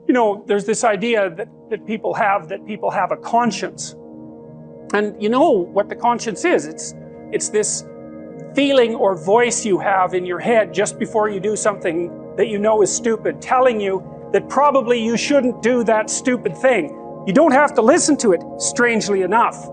You know, there's this idea that people have a conscience. And you know what the conscience is. It's this feeling or voice you have in your head just before you do something that you know is stupid, telling you that probably you shouldn't do that stupid thing. You don't have to listen to it, strangely enough.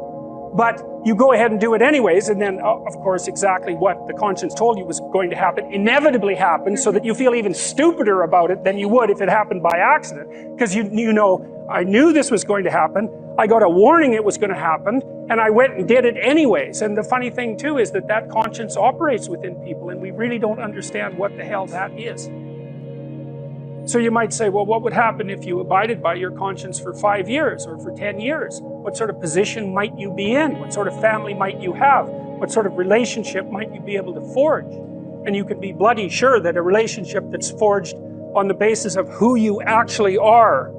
But you go ahead and do it anyways, and then, of course, exactly what the conscience told you was going to happen inevitably happens, so that you feel even stupider about it than you would if it happened by accident. Because you know, I knew this was going to happen, I got a warning it was going to happen, and I went and did it anyways. And the funny thing too is that conscience operates within people, and we really don't understand what the hell that is. So you might say, well, what would happen if you abided by your conscience for 5 years or for 10 years? What sort of position might you be in? What sort of family might you have? What sort of relationship might you be able to forge? And you can be bloody sure that a relationship that's forged on the basis of who you actually are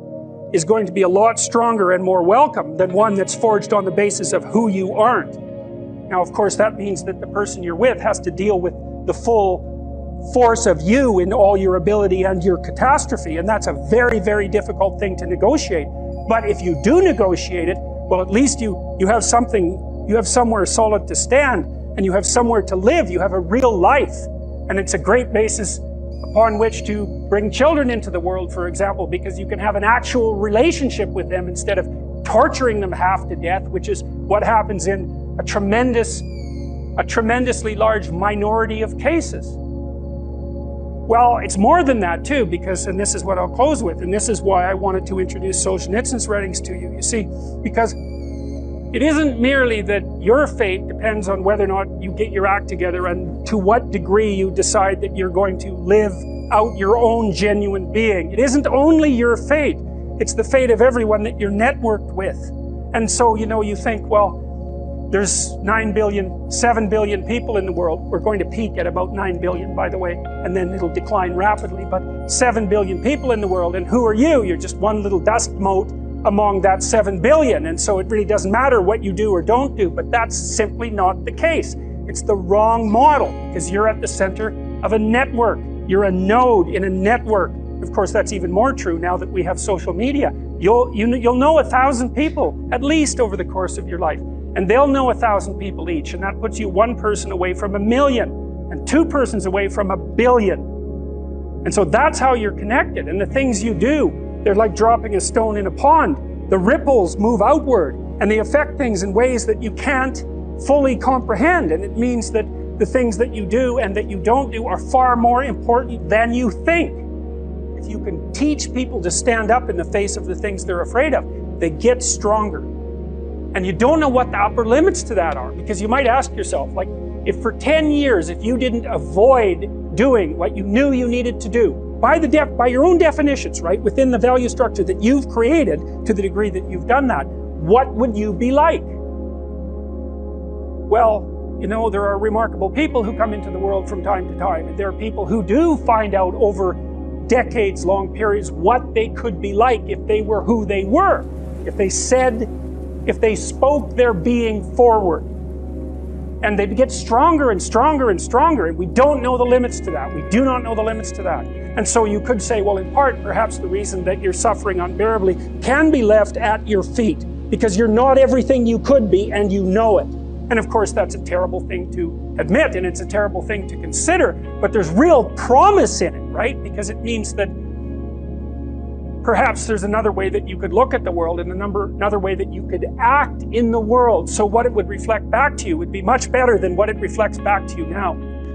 is going to be a lot stronger and more welcome than one that's forged on the basis of who you aren't. Now, of course, that means that the person you're with has to deal with the full force of you in all your ability and your catastrophe, and that's a very, very difficult thing to negotiate. But if you do negotiate it, well, at least you have something, you have somewhere solid to stand, and you have somewhere to live, you have a real life, and it's a great basis upon which to bring children into the world, for example, because you can have an actual relationship with them instead of torturing them half to death, which is what happens in a tremendously large minority of cases. Well, it's more than that too, because, and this is what I'll close with, and this is why I wanted to introduce Solzhenitsyn's writings to you, you see, because it isn't merely that your fate depends on whether or not you get your act together and to what degree you decide that you're going to live out your own genuine being. It isn't only your fate, it's the fate of everyone that you're networked with. And so, you know, you think, well, there's 7 billion people in the world. We're going to peak at about 9 billion, by the way, and then it'll decline rapidly, but 7 billion people in the world, and who are you? You're just one little dust mote among that 7 billion, and so it really doesn't matter what you do or don't do, but that's simply not the case. It's the wrong model, because you're at the center of a network. You're a node in a network. Of course, that's even more true now that we have social media. You'll know 1,000 people, at least, over the course of your life. And they'll know 1,000 people each, and that puts you one person away from 1 million, and 2 persons away from 1 billion. And so that's how you're connected, and the things you do, they're like dropping a stone in a pond. The ripples move outward, and they affect things in ways that you can't fully comprehend, and it means that the things that you do and that you don't do are far more important than you think. If you can teach people to stand up in the face of the things they're afraid of, they get stronger. And you don't know what the upper limits to that are, because you might ask yourself, like, if for 10 years, if you didn't avoid doing what you knew you needed to do, by your own definitions, right, within the value structure that you've created, to the degree that you've done that, what would you be like? Well, you know, there are remarkable people who come into the world from time to time, and there are people who do find out over decades-long periods what they could be like if they were who they were, if they spoke their being forward. And they get stronger and stronger and stronger, and we don't know the limits to that. We do not know the limits to that. And so you could say, well, in part, perhaps the reason that you're suffering unbearably can be left at your feet, because you're not everything you could be, and you know it. And of course, that's a terrible thing to admit, and it's a terrible thing to consider, but there's real promise in it, right? Because it means that perhaps there's another way that you could look at the world, and another way that you could act in the world, so what it would reflect back to you would be much better than what it reflects back to you now.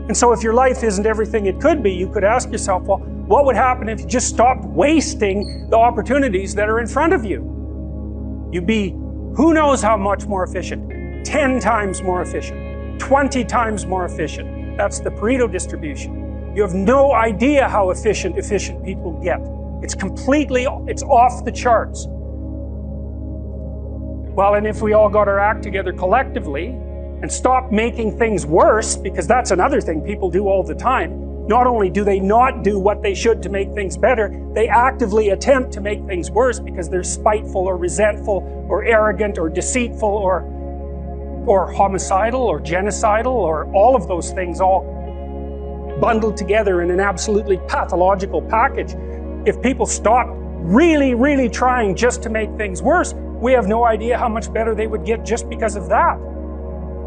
And so if your life isn't everything it could be, you could ask yourself, well, what would happen if you just stopped wasting the opportunities that are in front of you? You'd be, who knows how much more efficient? 10 times more efficient, 20 times more efficient. That's the Pareto distribution. You have no idea how efficient people get. It's off the charts. Well, and if we all got our act together collectively and stopped making things worse, because that's another thing people do all the time, not only do they not do what they should to make things better, they actively attempt to make things worse because they're spiteful or resentful or arrogant or deceitful or homicidal or genocidal, or all of those things all bundled together in an absolutely pathological package. If people stopped really, really trying just to make things worse, we have no idea how much better they would get just because of that.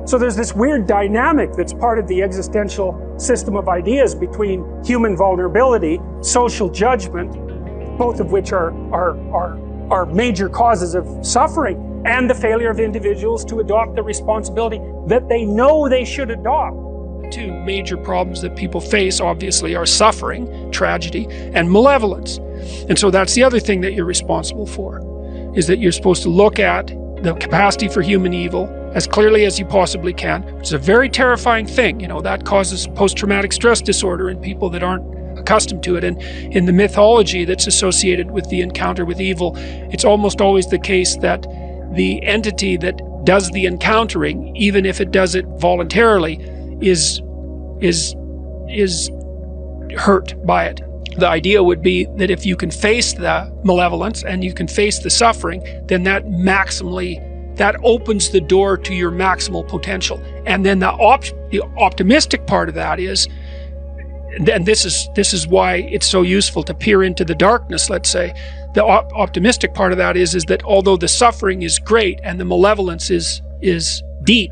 So there's this weird dynamic that's part of the existential system of ideas between human vulnerability, social judgment, both of which are major causes of suffering, and the failure of individuals to adopt the responsibility that they know they should adopt. The two major problems that people face, obviously, are suffering, tragedy, and malevolence. And so that's the other thing that you're responsible for, is that you're supposed to look at the capacity for human evil as clearly as you possibly can, which is a very terrifying thing. You know, that causes post-traumatic stress disorder in people that aren't accustomed to it. And in the mythology that's associated with the encounter with evil, it's almost always the case that the entity that does the encountering, even if it does it voluntarily, is hurt by it. The idea would be that if you can face the malevolence and you can face the suffering, then that opens the door to your maximal potential. And then the optimistic part of that is, and this is why it's so useful to peer into the darkness, let's say, the optimistic part of that is that although the suffering is great and the malevolence is deep,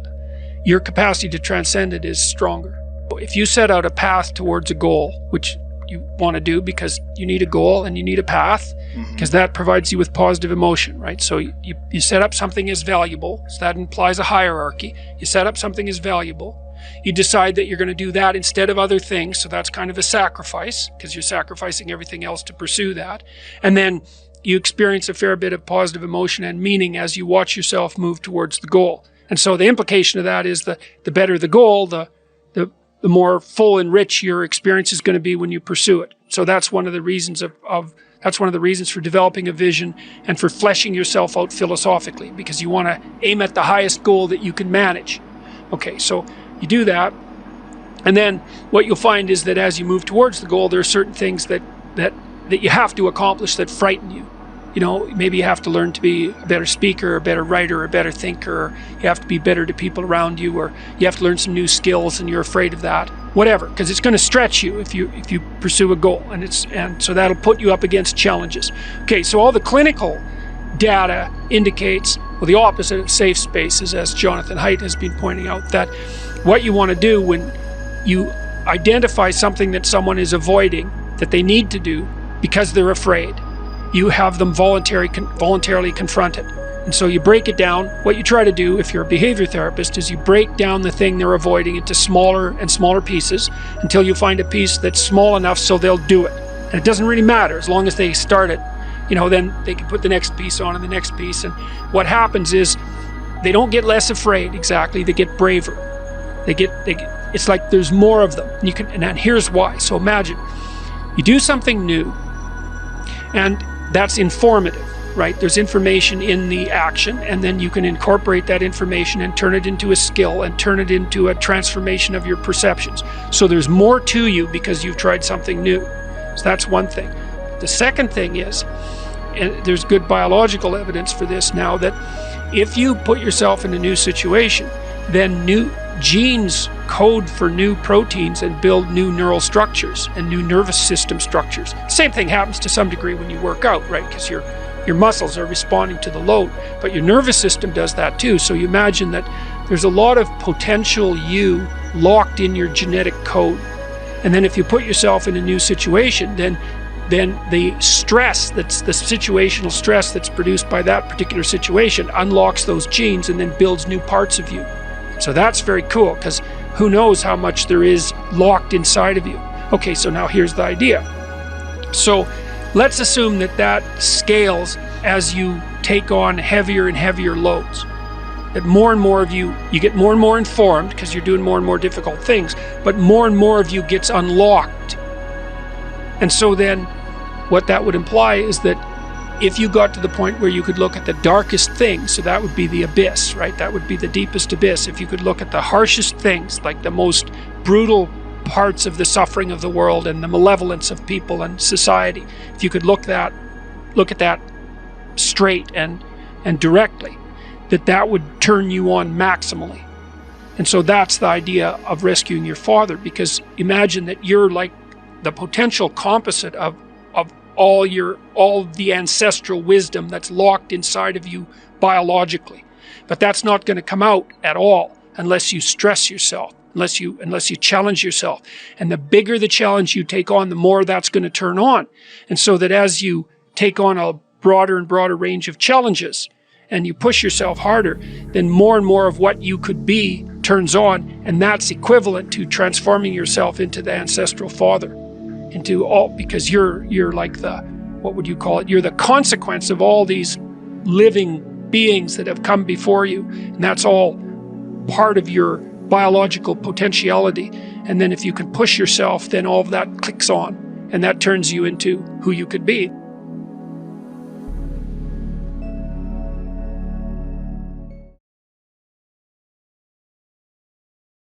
your capacity to transcend it is stronger. If you set out a path towards a goal, which you want to do because you need a goal and you need a path, because that provides you with positive emotion, right? So you set up something as valuable, so that implies a hierarchy. You set up something as valuable. You decide that you're going to do that instead of other things, so that's kind of a sacrifice, because you're sacrificing everything else to pursue that. And then you experience a fair bit of positive emotion and meaning as you watch yourself move towards the goal. And so the implication of that is the better the goal, the more full and rich your experience is going to be when you pursue it. So that's one of the reasons that's one of the reasons for developing a vision and for fleshing yourself out philosophically, because you want to aim at the highest goal that you can manage. Okay, so you do that, and then what you'll find is that as you move towards the goal, there are certain things that you have to accomplish that frighten you. You know, maybe you have to learn to be a better speaker, a better writer, a better thinker, or you have to be better to people around you, or you have to learn some new skills and you're afraid of that. Whatever, because it's going to stretch you if you pursue a goal, and so that'll put you up against challenges. Okay, so all the clinical data indicates, well, the opposite of safe spaces, as Jonathan Haidt has been pointing out, that what you want to do when you identify something that someone is avoiding that they need to do because they're afraid, you have them voluntarily confront it. And so you break it down. What you try to do if you're a behavior therapist is you break down the thing they're avoiding into smaller and smaller pieces until you find a piece that's small enough so they'll do it. And it doesn't really matter as long as they start it. You know, then they can put the next piece on and the next piece. And what happens is they don't get less afraid exactly, they get braver. They get it's like there's more of them. And here's why. So imagine you do something new, and that's informative, right? There's information in the action, and then you can incorporate that information and turn it into a skill and turn it into a transformation of your perceptions. So there's more to you because you've tried something new. So that's one thing. The second thing is, and there's good biological evidence for this now, that if you put yourself in a new situation, then new genes code for new proteins and build new neural structures and new nervous system structures. Same thing happens to some degree when you work out, right? Because your muscles are responding to the load, but your nervous system does that too. So you imagine that there's a lot of potential you locked in your genetic code. And then if you put yourself in a new situation, then the stress, that's the situational stress that's produced by that particular situation, unlocks those genes and then builds new parts of you. So that's very cool, because who knows how much there is locked inside of you. Okay, so now here's the idea. So let's assume that scales as you take on heavier and heavier loads. That more and more of you get more and more informed because you're doing more and more difficult things, but more and more of you gets unlocked. And so then what that would imply is that if you got to the point where you could look at the darkest things, so that would be the abyss, right? That would be the deepest abyss. If you could look at the harshest things, like the most brutal parts of the suffering of the world and the malevolence of people and society, if you could look at that straight and directly, that would turn you on maximally. And so that's the idea of rescuing your father, because imagine that you're like the potential composite of all the ancestral wisdom that's locked inside of you biologically. But that's not going to come out at all unless you stress yourself, unless you challenge yourself. And the bigger the challenge you take on, the more that's going to turn on. And so that as you take on a broader and broader range of challenges and you push yourself harder, then more and more of what you could be turns on, and that's equivalent to transforming yourself into the ancestral father, because you're like what would you call it? You're the consequence of all these living beings that have come before you, and that's all part of your biological potentiality. And then if you can push yourself, then all of that clicks on, and that turns you into who you could be.